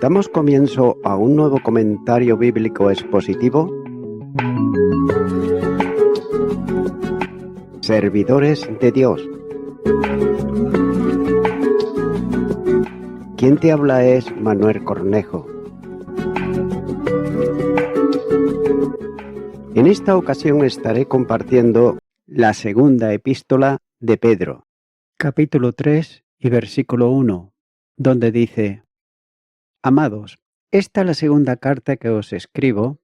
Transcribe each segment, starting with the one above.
Damos comienzo a un nuevo comentario bíblico expositivo. Servidores de Dios. Quien te habla es Manuel Cornejo. En esta ocasión estaré compartiendo la segunda epístola de Pedro, capítulo 3 y versículo 1, donde dice: Amados, esta es la segunda carta que os escribo,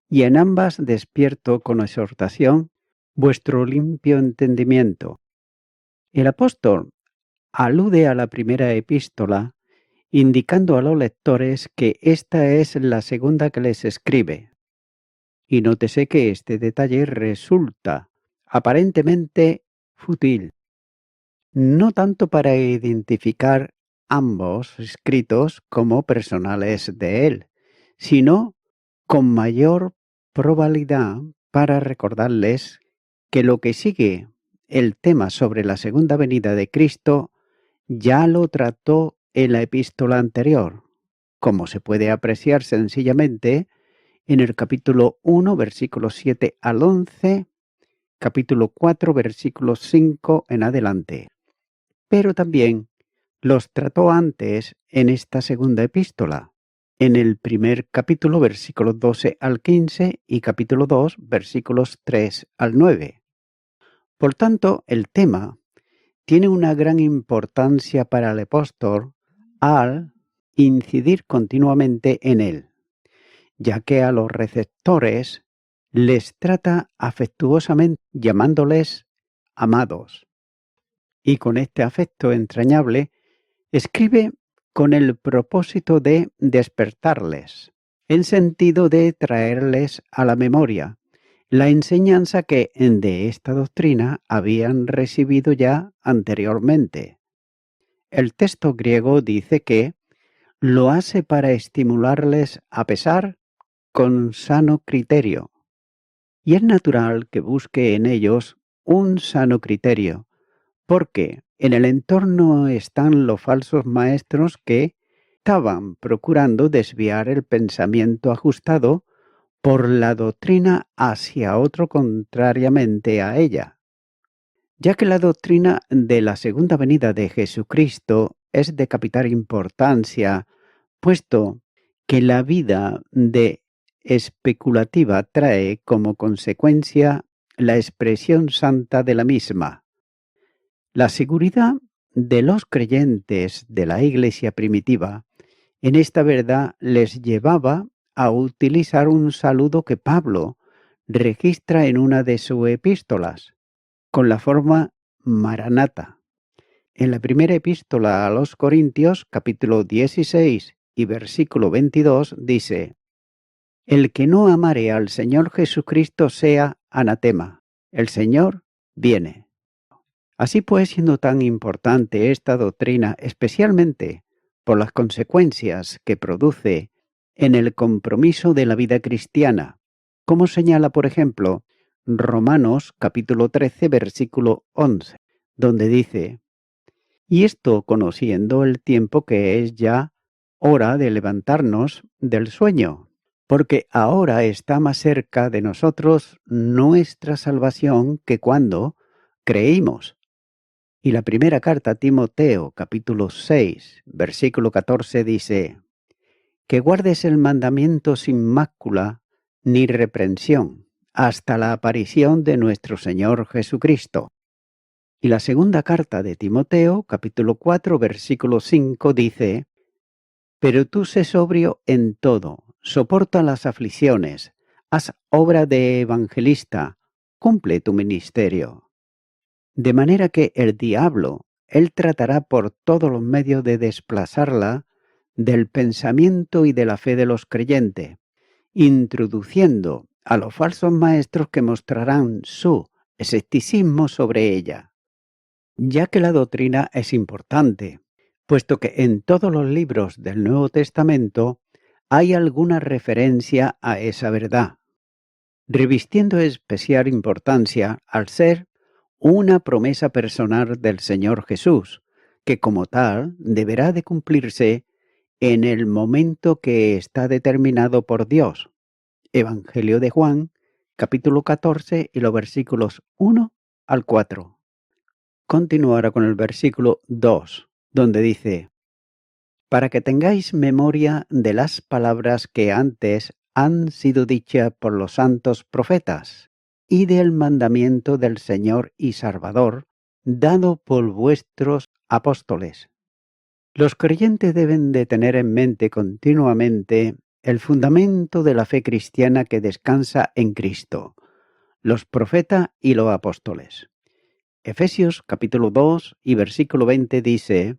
y en ambas despierto con exhortación vuestro limpio entendimiento. El apóstol alude a la primera epístola, indicando a los lectores que esta es la segunda que les escribe. Y nótese que este detalle resulta aparentemente fútil, no tanto para identificar ambos escritos como personales de él, sino con mayor probabilidad para recordarles que lo que sigue el tema sobre la segunda venida de Cristo ya lo trató en la epístola anterior, como se puede apreciar sencillamente en el capítulo 1, versículos 7 al 11, capítulo 4, versículos 5 en adelante. Pero también los trató antes en esta segunda epístola, en el primer capítulo, versículos 12 al 15, y capítulo 2, versículos 3 al 9. Por tanto, el tema tiene una gran importancia para el apóstol al incidir continuamente en él, ya que a los receptores les trata afectuosamente llamándoles amados. Y con este afecto entrañable escribe con el propósito de despertarles, en sentido de traerles a la memoria la enseñanza que de esta doctrina habían recibido ya anteriormente. El texto griego dice que lo hace para estimularles a pensar con sano criterio, y es natural que busque en ellos un sano criterio, porque en el entorno están los falsos maestros que estaban procurando desviar el pensamiento ajustado por la doctrina hacia otro contrariamente a ella, ya que la doctrina de la segunda venida de Jesucristo es de capital importancia, puesto que la vida de especulativa trae como consecuencia la expresión santa de la misma. La seguridad de los creyentes de la Iglesia primitiva en esta verdad les llevaba a utilizar un saludo que Pablo registra en una de sus epístolas, con la forma Maranata. En la primera epístola a los Corintios, capítulo 16 y versículo 22, dice: El que no amare al Señor Jesucristo sea anatema. El Señor viene. Así pues, siendo tan importante esta doctrina, especialmente por las consecuencias que produce en el compromiso de la vida cristiana, como señala, por ejemplo, Romanos capítulo 13, versículo 11, donde dice: Y esto conociendo el tiempo que es ya hora de levantarnos del sueño, porque ahora está más cerca de nosotros nuestra salvación que cuando creímos. Y la primera carta a Timoteo, capítulo 6, versículo 14, dice: Que guardes el mandamiento sin mácula ni reprensión, hasta la aparición de nuestro Señor Jesucristo. Y la segunda carta de Timoteo, capítulo 4, versículo 5, dice: Pero tú sé sobrio en todo, soporta las aflicciones, haz obra de evangelista, cumple tu ministerio. De manera que el diablo, él tratará por todos los medios de desplazarla del pensamiento y de la fe de los creyentes, introduciendo a los falsos maestros que mostrarán su escepticismo sobre ella. Ya que la doctrina es importante, puesto que en todos los libros del Nuevo Testamento hay alguna referencia a esa verdad, revistiendo especial importancia al ser una promesa personal del Señor Jesús, que como tal deberá de cumplirse en el momento que está determinado por Dios. Evangelio de Juan, capítulo 14 y los versículos 1 al 4. Continuará con el versículo 2, donde dice: para que tengáis memoria de las palabras que antes han sido dichas por los santos profetas, y del mandamiento del Señor y Salvador, dado por vuestros apóstoles. Los creyentes deben de tener en mente continuamente el fundamento de la fe cristiana que descansa en Cristo, los profetas y los apóstoles. Efesios capítulo 2 y versículo 20 dice: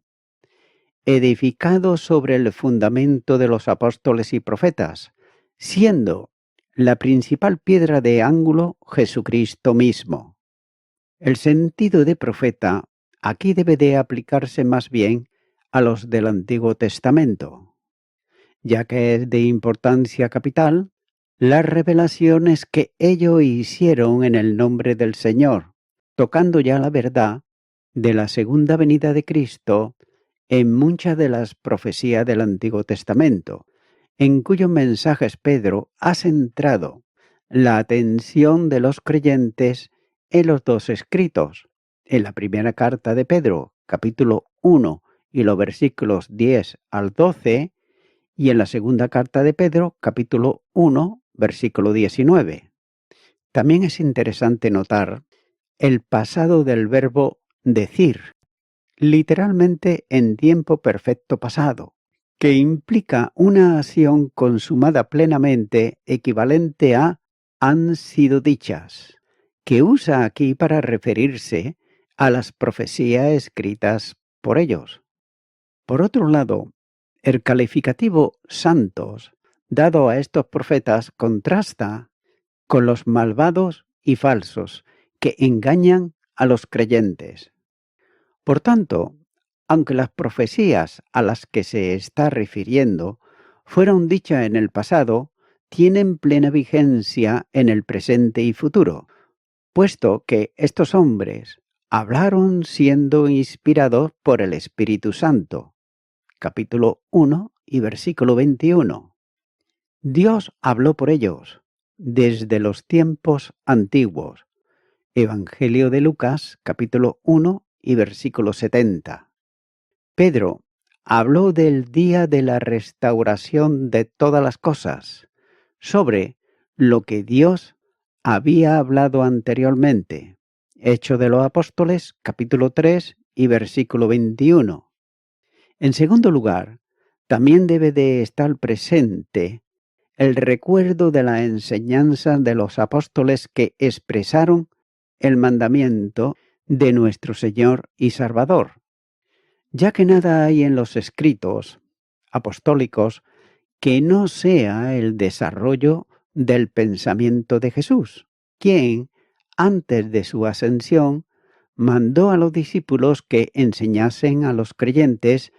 edificado sobre el fundamento de los apóstoles y profetas, siendo la principal piedra de ángulo Jesucristo mismo. El sentido de profeta aquí debe de aplicarse más bien a los del Antiguo Testamento, ya que es de importancia capital las revelaciones que ellos hicieron en el nombre del Señor, tocando ya la verdad de la segunda venida de Cristo en muchas de las profecías del Antiguo Testamento, en cuyos mensajes Pedro ha centrado la atención de los creyentes en los dos escritos. En la primera carta de Pedro, capítulo 1 y los versículos 10 al 12, y en la segunda carta de Pedro, capítulo 1, versículo 19. También es interesante notar el pasado del verbo decir, literalmente en tiempo perfecto pasado, que implica una acción consumada plenamente equivalente a han sido dichas, que usa aquí para referirse a las profecías escritas por ellos. Por otro lado, el calificativo santos dado a estos profetas contrasta con los malvados y falsos que engañan a los creyentes. Por tanto, aunque las profecías a las que se está refiriendo fueron dichas en el pasado, tienen plena vigencia en el presente y futuro, puesto que estos hombres hablaron siendo inspirados por el Espíritu Santo. Capítulo 1 y versículo 21. Dios habló por ellos desde los tiempos antiguos. Evangelio de Lucas, capítulo 1 y versículo 70. Pedro habló del día de la restauración de todas las cosas, sobre lo que Dios había hablado anteriormente. Hechos de los Apóstoles, capítulo 3 y versículo 21. En segundo lugar, también debe de estar presente el recuerdo de la enseñanza de los apóstoles que expresaron el mandamiento de nuestro Señor y Salvador, ya que nada hay en los escritos apostólicos que no sea el desarrollo del pensamiento de Jesús, quien, antes de su ascensión, mandó a los discípulos que enseñasen a los creyentes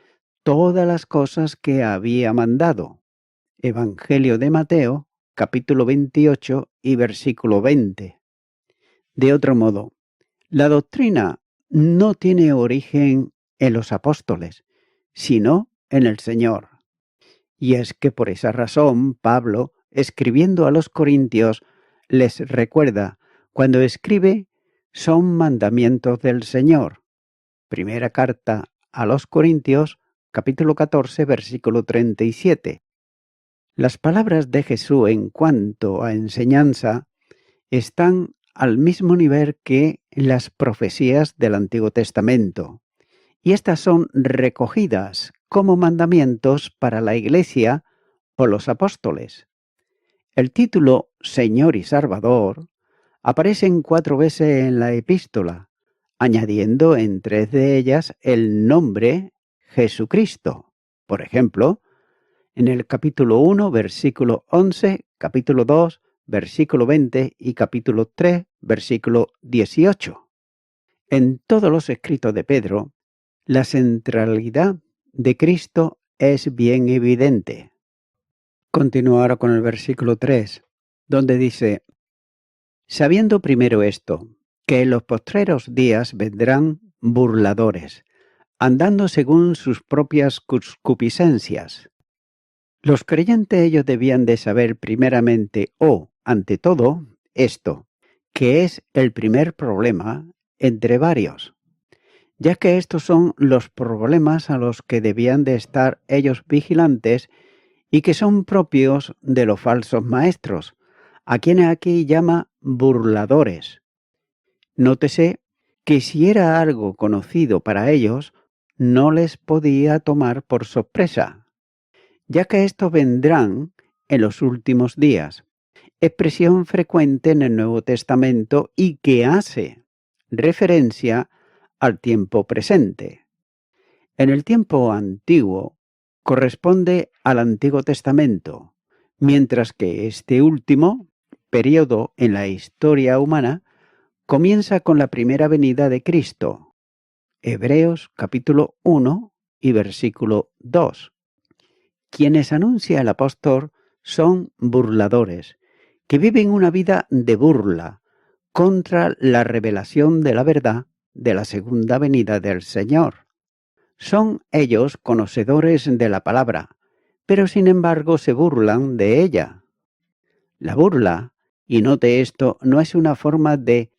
todas las cosas que había mandado. Evangelio de Mateo, capítulo 28 y versículo 20. De otro modo, la doctrina no tiene origen en los apóstoles, sino en el Señor. Y es que por esa razón Pablo, escribiendo a los Corintios, les recuerda, cuando escribe, son mandamientos del Señor. Primera carta a los Corintios, capítulo 14, versículo 37. Las palabras de Jesús en cuanto a enseñanza están al mismo nivel que las profecías del Antiguo Testamento, y estas son recogidas como mandamientos para la Iglesia por los apóstoles. El título Señor y Salvador aparece 4 veces en la epístola, añadiendo en 3 de ellas el nombre Jesucristo. Por ejemplo, en el capítulo 1, versículo 11, capítulo 2, versículo 20 y capítulo 3, versículo 18. En todos los escritos de Pedro, la centralidad de Cristo es bien evidente. Continúo ahora con el versículo 3, donde dice: sabiendo primero esto, que en los postreros días vendrán burladores, andando según sus propias concupiscencias. Los creyentes ellos debían de saber primeramente o, ante todo, esto, que es el primer problema entre varios, ya que estos son los problemas a los que debían de estar ellos vigilantes y que son propios de los falsos maestros, a quienes aquí llama burladores. Nótese que si era algo conocido para ellos, no les podía tomar por sorpresa, ya que estos vendrán en los últimos días, expresión frecuente en el Nuevo Testamento y que hace referencia al tiempo presente. En el tiempo antiguo corresponde al Antiguo Testamento, mientras que este último periodo en la historia humana comienza con la primera venida de Cristo. Hebreos capítulo 1 y versículo 2. Quienes anuncia el apóstol son burladores, que viven una vida de burla contra la revelación de la verdad de la segunda venida del Señor. Son ellos conocedores de la palabra, pero sin embargo se burlan de ella. La burla, y note esto, no es una forma de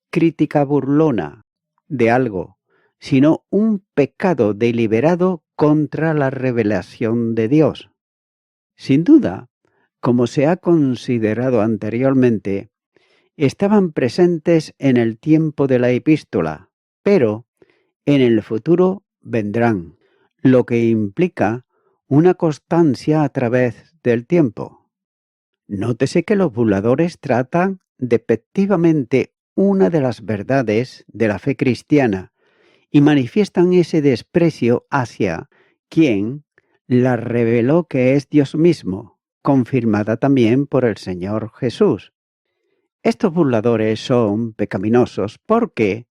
crítica burlona de algo, sino un pecado deliberado contra la revelación de Dios. Sin duda, como se ha considerado anteriormente, estaban presentes en el tiempo de la epístola, pero en el futuro vendrán, lo que implica una constancia a través del tiempo. Nótese que los burladores tratan despectivamente una de las verdades de la fe cristiana y manifiestan ese desprecio hacia quien la reveló, que es Dios mismo, confirmada también por el Señor Jesús. Estos burladores son pecaminosos porque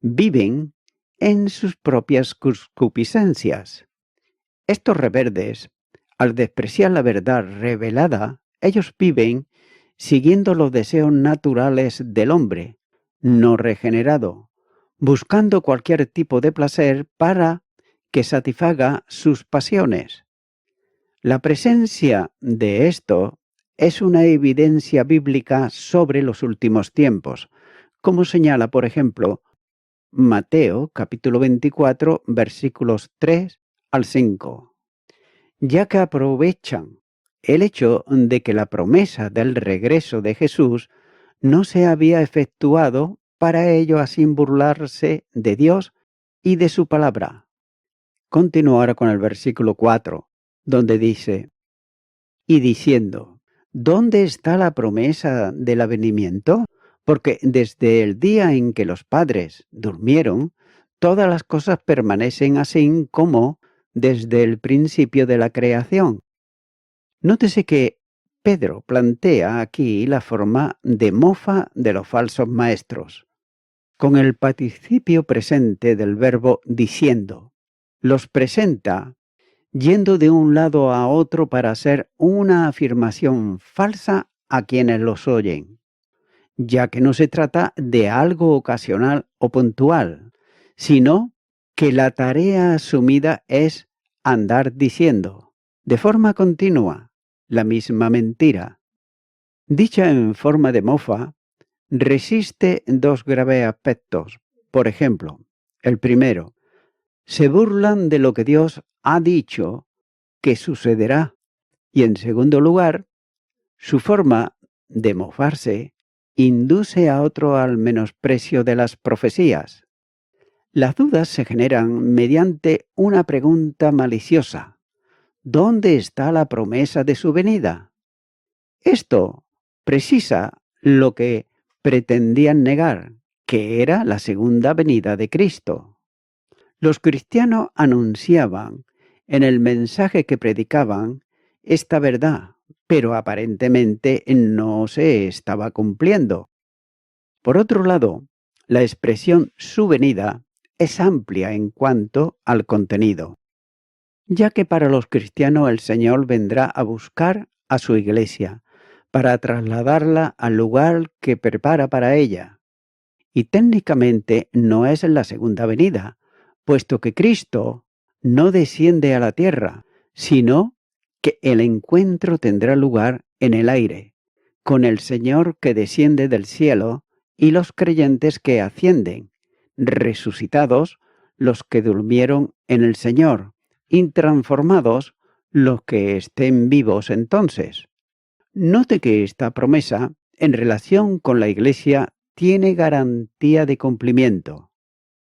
viven en sus propias concupiscencias. Estos rebeldes, al despreciar la verdad revelada, ellos viven siguiendo los deseos naturales del hombre, no regenerado, buscando cualquier tipo de placer para que satisfaga sus pasiones. La presencia de esto es una evidencia bíblica sobre los últimos tiempos, como señala, por ejemplo, Mateo capítulo 24, versículos 3 al 5, ya que aprovechan el hecho de que la promesa del regreso de Jesús no se había efectuado para ello, así burlarse de Dios y de su palabra. Continúo ahora con el versículo 4, donde dice, y diciendo, ¿dónde está la promesa del avenimiento? Porque desde el día en que los padres durmieron, todas las cosas permanecen así como desde el principio de la creación. Nótese que Pedro plantea aquí la forma de mofa de los falsos maestros, con el participio presente del verbo diciendo. Los presenta yendo de un lado a otro para hacer una afirmación falsa a quienes los oyen, ya que no se trata de algo ocasional o puntual, sino que la tarea asumida es andar diciendo, de forma continua, la misma mentira. Dicha en forma de mofa, resiste dos graves aspectos. Por ejemplo, el primero, se burlan de lo que Dios ha dicho que sucederá. Y en segundo lugar, su forma de mofarse induce a otro al menosprecio de las profecías. Las dudas se generan mediante una pregunta maliciosa. ¿Dónde está la promesa de su venida? Esto precisa lo que pretendían negar, que era la segunda venida de Cristo. Los cristianos anunciaban en el mensaje que predicaban esta verdad, pero aparentemente no se estaba cumpliendo. Por otro lado, la expresión su venida es amplia en cuanto al contenido, ya que para los cristianos el Señor vendrá a buscar a su iglesia para trasladarla al lugar que prepara para ella. Y técnicamente no es la segunda venida, puesto que Cristo no desciende a la tierra, sino que el encuentro tendrá lugar en el aire, con el Señor que desciende del cielo y los creyentes que ascienden, resucitados los que durmieron en el Señor, intransformados los que estén vivos entonces. Note que esta promesa, en relación con la Iglesia, tiene garantía de cumplimiento.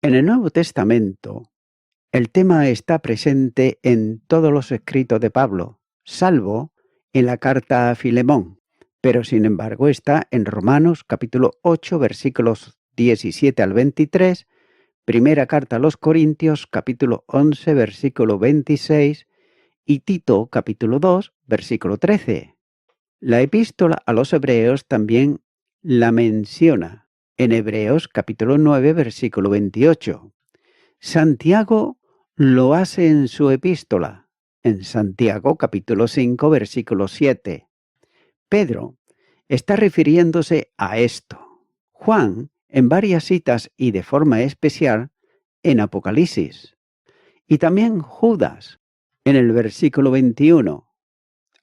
En el Nuevo Testamento, el tema está presente en todos los escritos de Pablo, salvo en la carta a Filemón, pero sin embargo está en Romanos capítulo 8, versículos 17 al 23, primera carta a los Corintios capítulo 11, versículo 26 y Tito capítulo 2, versículo 13. La epístola a los Hebreos también la menciona en Hebreos capítulo 9, versículo 28. Santiago lo hace en su epístola, en Santiago capítulo 5, versículo 7. Pedro está refiriéndose a esto. Juan, en varias citas y de forma especial, en Apocalipsis. Y también Judas, en el versículo 21.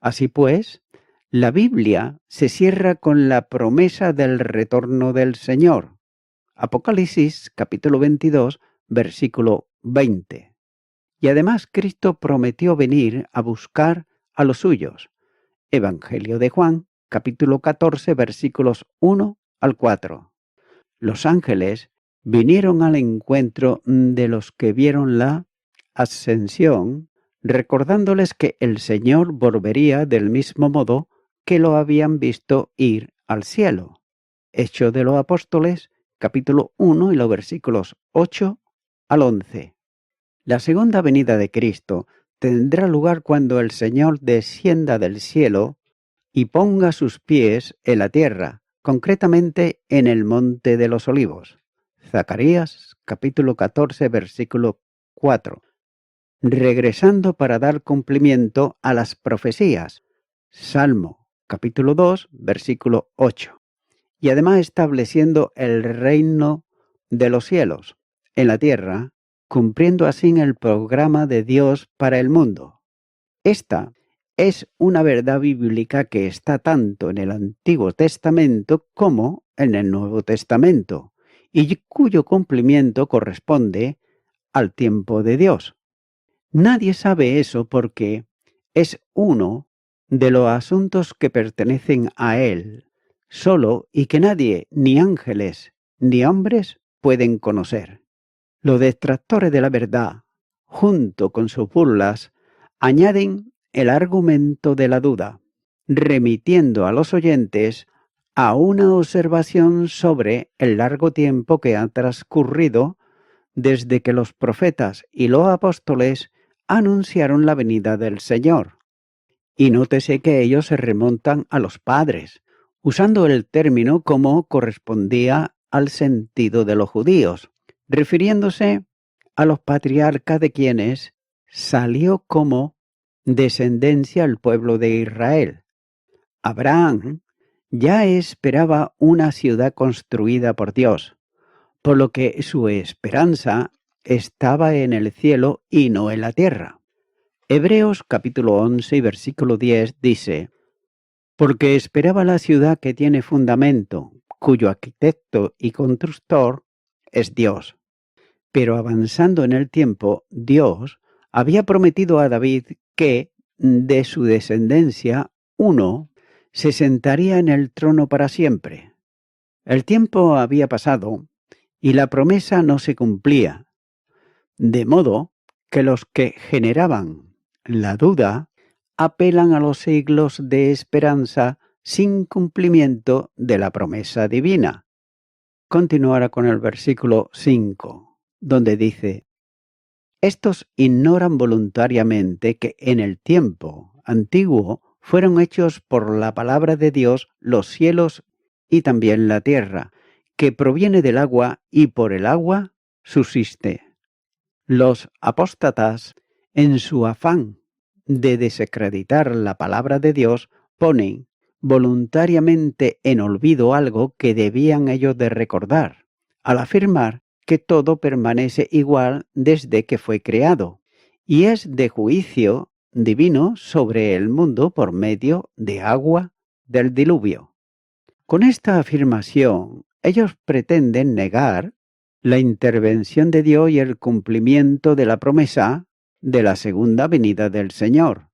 Así pues, la Biblia se cierra con la promesa del retorno del Señor. Apocalipsis capítulo 22, versículo 20. Y además Cristo prometió venir a buscar a los suyos. Evangelio de Juan, capítulo 14, versículos 1 al 4. Los ángeles vinieron al encuentro de los que vieron la ascensión, recordándoles que el Señor volvería del mismo modo que lo habían visto ir al cielo. Hechos de los Apóstoles, capítulo 1 y los versículos 8 al 11. La segunda venida de Cristo tendrá lugar cuando el Señor descienda del cielo y ponga sus pies en la tierra, concretamente en el Monte de los Olivos. Zacarías, capítulo 14, versículo 4. Regresando para dar cumplimiento a las profecías. Salmo, capítulo 2, versículo 8. Y además estableciendo el reino de los cielos en la tierra, cumpliendo así el programa de Dios para el mundo. Esta es una verdad bíblica que está tanto en el Antiguo Testamento como en el Nuevo Testamento, y cuyo cumplimiento corresponde al tiempo de Dios. Nadie sabe eso porque es uno de los asuntos que pertenecen a Él solo y que nadie, ni ángeles ni hombres, pueden conocer. Los detractores de la verdad, junto con sus burlas, añaden el argumento de la duda, remitiendo a los oyentes a una observación sobre el largo tiempo que ha transcurrido desde que los profetas y los apóstoles anunciaron la venida del Señor. Y nótese que ellos se remontan a los padres, usando el término como correspondía al sentido de los judíos, refiriéndose a los patriarcas de quienes salió como descendencia el pueblo de Israel. Abraham ya esperaba una ciudad construida por Dios, por lo que su esperanza estaba en el cielo y no en la tierra. Hebreos capítulo 11 y versículo 10 dice: porque esperaba la ciudad que tiene fundamento, cuyo arquitecto y constructor es Dios. Pero avanzando en el tiempo, Dios había prometido a David que de su descendencia uno se sentaría en el trono para siempre. El tiempo había pasado y la promesa no se cumplía, de modo que los que generaban la duda apelan a los siglos de esperanza sin cumplimiento de la promesa divina. Continuará con el versículo 5, donde dice: estos ignoran voluntariamente que en el tiempo antiguo fueron hechos por la palabra de Dios los cielos y también la tierra, que proviene del agua y por el agua subsiste. Los apóstatas, en su afán de desacreditar la palabra de Dios, ponen voluntariamente en olvido algo que debían ellos de recordar, al afirmar que todo permanece igual desde que fue creado, y es de juicio divino sobre el mundo por medio de agua del diluvio. Con esta afirmación, ellos pretenden negar la intervención de Dios y el cumplimiento de la promesa de la segunda venida del Señor.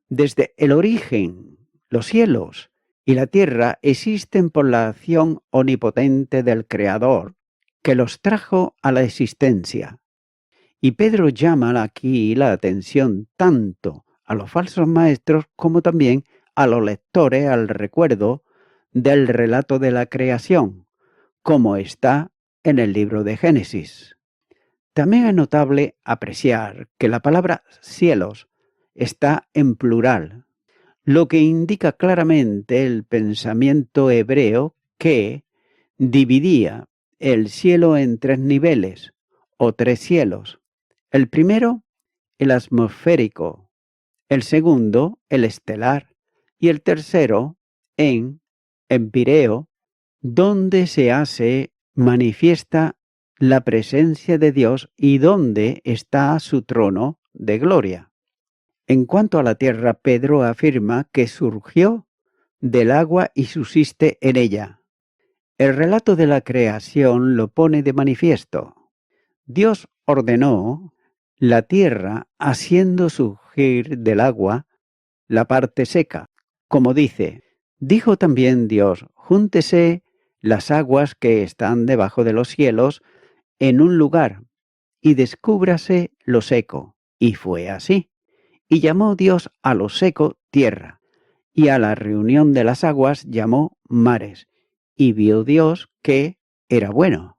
Desde el origen, los cielos y la tierra existen por la acción omnipotente del Creador, que los trajo a la existencia. Y Pedro llama aquí la atención tanto a los falsos maestros como también a los lectores al recuerdo del relato de la creación, como está en el libro de Génesis. También es notable apreciar que la palabra cielos está en plural, lo que indica claramente el pensamiento hebreo que dividía el cielo en tres niveles o tres cielos. El primero, el atmosférico, el segundo, el estelar, y el tercero, en empíreo, donde se hace manifiesta la presencia de Dios y donde está su trono de gloria. En cuanto a la tierra, Pedro afirma que surgió del agua y subsiste en ella. El relato de la creación lo pone de manifiesto. Dios ordenó la tierra haciendo surgir del agua la parte seca. Como dijo también Dios, júntese las aguas que están debajo de los cielos en un lugar y descúbrase lo seco. Y fue así. Y llamó Dios a lo seco tierra, y a la reunión de las aguas llamó mares. Y vio Dios que era bueno.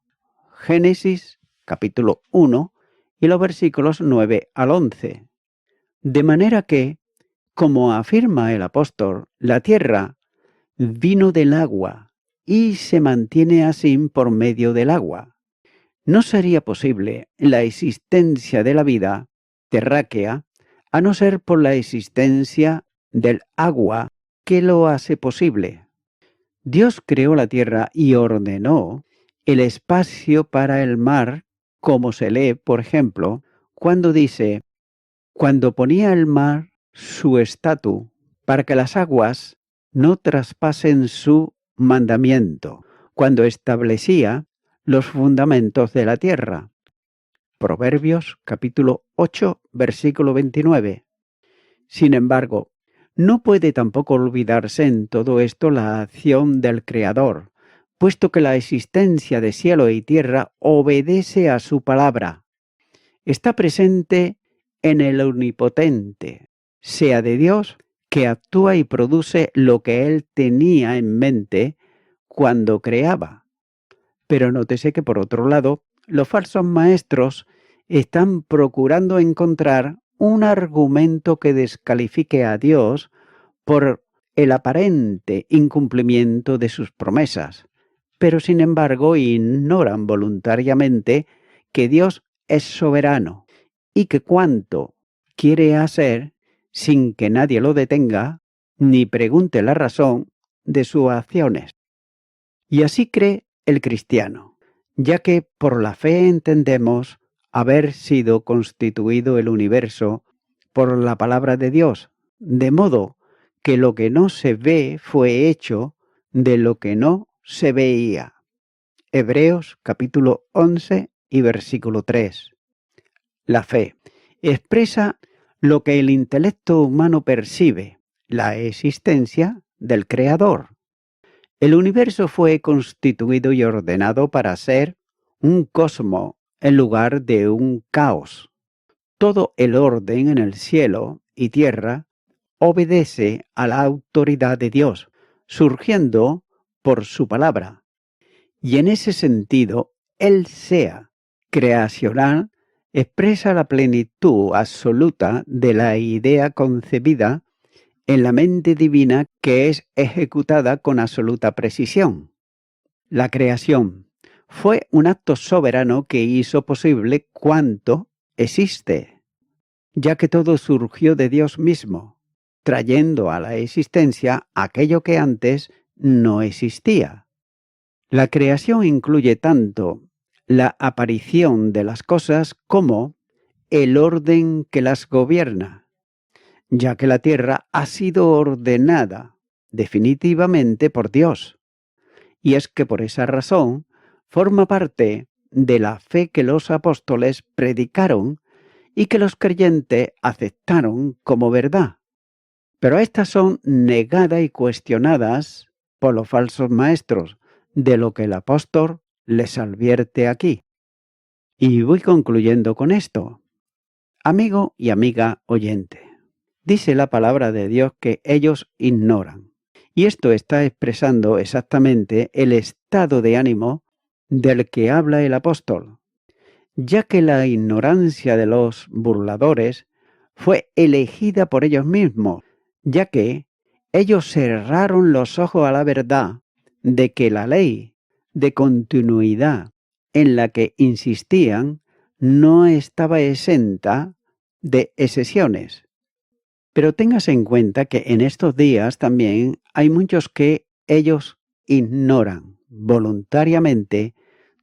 Génesis capítulo 1 y los versículos 9 al 11. De manera que, como afirma el apóstol, la tierra vino del agua y se mantiene así por medio del agua. No sería posible la existencia de la vida terráquea a no ser por la existencia del agua que lo hace posible. Dios creó la tierra y ordenó el espacio para el mar, como se lee, por ejemplo, cuando dice, cuando ponía el mar su estatu, para que las aguas no traspasen su mandamiento, cuando establecía los fundamentos de la tierra. Proverbios capítulo 8, versículo 29. Sin embargo, no puede tampoco olvidarse en todo esto la acción del Creador, puesto que la existencia de cielo y tierra obedece a su palabra. Está presente en el Omnipotente, sea de Dios, que actúa y produce lo que Él tenía en mente cuando creaba. Pero nótese que, por otro lado, los falsos maestros están procurando encontrar un argumento que descalifique a Dios por el aparente incumplimiento de sus promesas, pero sin embargo ignoran voluntariamente que Dios es soberano y que cuanto quiere hacer sin que nadie lo detenga ni pregunte la razón de sus acciones. Y así cree el cristiano, ya que por la fe entendemos haber sido constituido el universo por la palabra de Dios, de modo que lo que no se ve fue hecho de lo que no se veía. Hebreos capítulo 11 y versículo 3. La fe expresa lo que el intelecto humano percibe, la existencia del Creador. El universo fue constituido y ordenado para ser un cosmos en lugar de un caos. Todo el orden en el cielo y tierra obedece a la autoridad de Dios, surgiendo por su palabra. Y en ese sentido, el sea creacional expresa la plenitud absoluta de la idea concebida en la mente divina que es ejecutada con absoluta precisión. La creación fue un acto soberano que hizo posible cuanto existe, ya que todo surgió de Dios mismo, trayendo a la existencia aquello que antes no existía. La creación incluye tanto la aparición de las cosas como el orden que las gobierna, ya que la tierra ha sido ordenada definitivamente por Dios. Y es que por esa razón forma parte de la fe que los apóstoles predicaron y que los creyentes aceptaron como verdad. Pero estas son negadas y cuestionadas por los falsos maestros, de lo que el apóstol les advierte aquí. Y voy concluyendo con esto. Amigo y amiga oyente, dice la palabra de Dios que ellos ignoran. Y esto está expresando exactamente el estado de ánimo del que habla el apóstol, ya que la ignorancia de los burladores fue elegida por ellos mismos, ya que ellos cerraron los ojos a la verdad de que la ley de continuidad en la que insistían no estaba exenta de excepciones. Pero tengas en cuenta que en estos días también hay muchos que ellos ignoran voluntariamente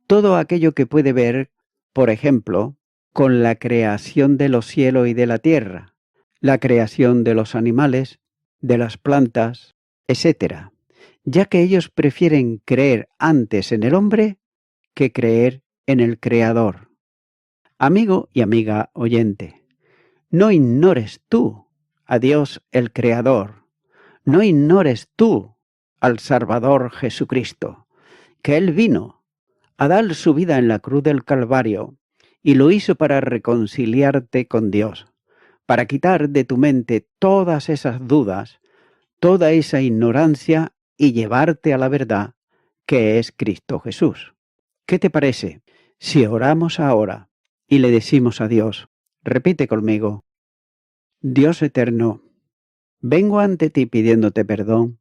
todo aquello que puede ver, por ejemplo, con la creación de los cielos y de la tierra, la creación de los animales, de las plantas, etc., ya que ellos prefieren creer antes en el hombre que creer en el Creador. Amigo y amiga oyente, no ignores tú a Dios el Creador, no ignores tú al Salvador Jesucristo, que Él vino a dar su vida en la cruz del Calvario y lo hizo para reconciliarte con Dios, para quitar de tu mente todas esas dudas, toda esa ignorancia y llevarte a la verdad que es Cristo Jesús. ¿Qué te parece si oramos ahora y le decimos a Dios? Repite conmigo: Dios eterno, vengo ante ti pidiéndote perdón,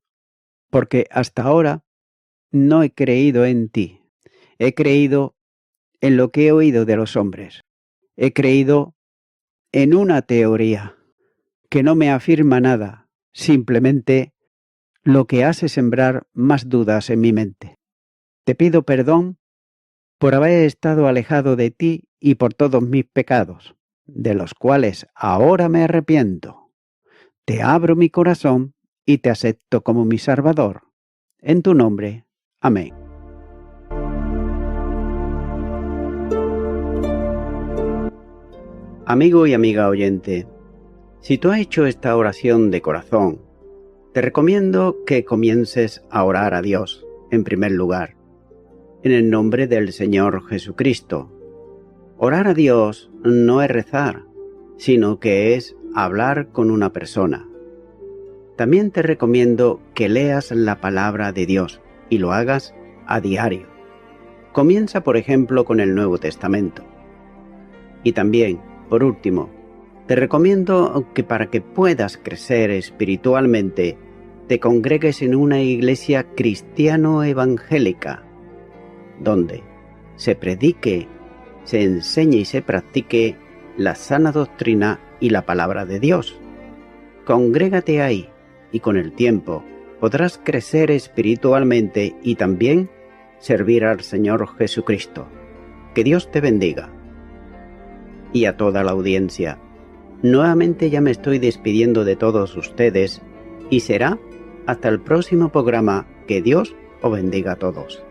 porque hasta ahora no he creído en ti. He creído en lo que he oído de los hombres. He creído en una teoría que no me afirma nada, simplemente lo que hace sembrar más dudas en mi mente. Te pido perdón por haber estado alejado de ti y por todos mis pecados, de los cuales ahora me arrepiento. Te abro mi corazón y te acepto como mi Salvador. En tu nombre. Amén. Amigo y amiga oyente, si tú has hecho esta oración de corazón, te recomiendo que comiences a orar a Dios, en primer lugar, en el nombre del Señor Jesucristo. Orar a Dios no es rezar, sino que es hablar con una persona. También te recomiendo que leas la palabra de Dios y lo hagas a diario. Comienza, por ejemplo, con el Nuevo Testamento. Y también, por último, te recomiendo que para que puedas crecer espiritualmente, te congregues en una iglesia cristiano-evangélica, donde se predique, se enseñe y se practique la sana doctrina y la palabra de Dios. Congrégate ahí y con el tiempo podrás crecer espiritualmente y también servir al Señor Jesucristo. Que Dios te bendiga. Y a toda la audiencia, nuevamente ya me estoy despidiendo de todos ustedes y será hasta el próximo programa. Que Dios os bendiga a todos.